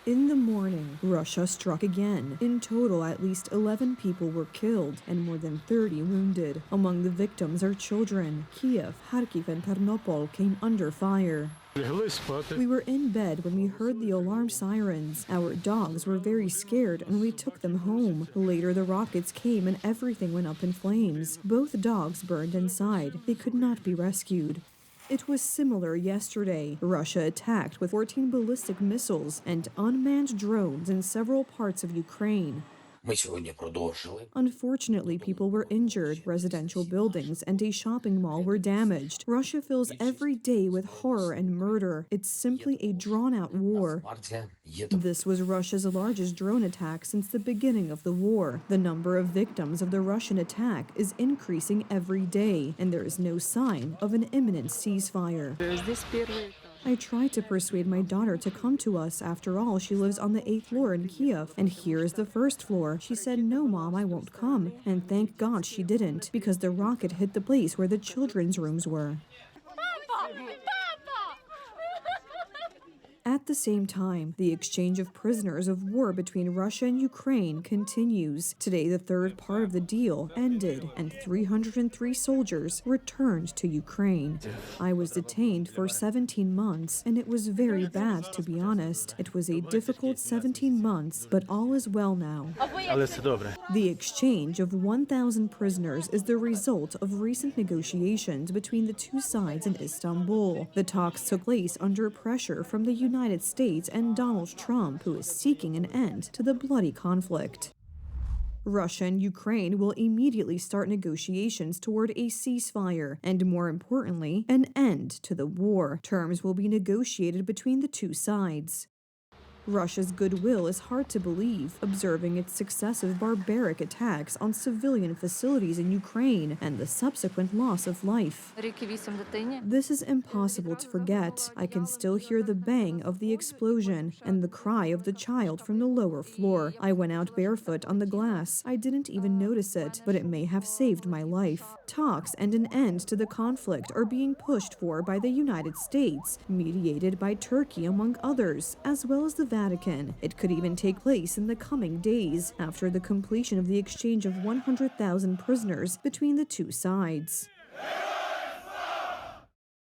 In the morning, Russia struck again. In total, at least 11 people were killed and more than 30 wounded. Among the victims are children. Kyiv, Kharkiv, and Tarnopol came under fire. We were in bed when we heard the alarm sirens. Our dogs were very scared and we took them home. Later the rockets came and everything went up in flames. Both dogs burned inside. They could not be rescued. It was similar yesterday. Russia attacked with 14 ballistic missiles and unmanned drones in several parts of Ukraine. Unfortunately, people were injured, residential buildings and a shopping mall were damaged. Russia fills every day with horror and murder. It's simply a drawn-out war. This was Russia's largest drone attack since the beginning of the war. The number of victims of the Russian attack is increasing every day, and there is no sign of an imminent ceasefire. I tried to persuade my daughter to come to us. After all, she lives on the 8th floor in Kyiv, and here is the 1st floor. She said, "No, Mom, I won't come." And thank God she didn't, because the rocket hit the place where the children's rooms were. At the same time, the exchange of prisoners of war between Russia and Ukraine continues. Today, the third part of the deal ended, and 303 soldiers returned to Ukraine. I was detained for 17 months, and it was very bad, to be honest. It was a difficult 17 months, but all is well now. The exchange of 1,000 prisoners is the result of recent negotiations between the two sides in Istanbul. The talks took place under pressure from the United States and Donald Trump, who is seeking an end to the bloody conflict. Russia and Ukraine will immediately start negotiations toward a ceasefire and, more importantly, an end to the war. Terms will be negotiated between the two sides. Russia's goodwill is hard to believe, observing its successive barbaric attacks on civilian facilities in Ukraine and the subsequent loss of life. This is impossible to forget. I can still hear the bang of the explosion and the cry of the child from the lower floor. I went out barefoot on the glass. I didn't even notice it, but it may have saved my life. Talks and an end to the conflict are being pushed for by the United States, mediated by Turkey among others, as well as the Vatican. It could even take place in the coming days, after the completion of the exchange of 100,000 prisoners between the two sides.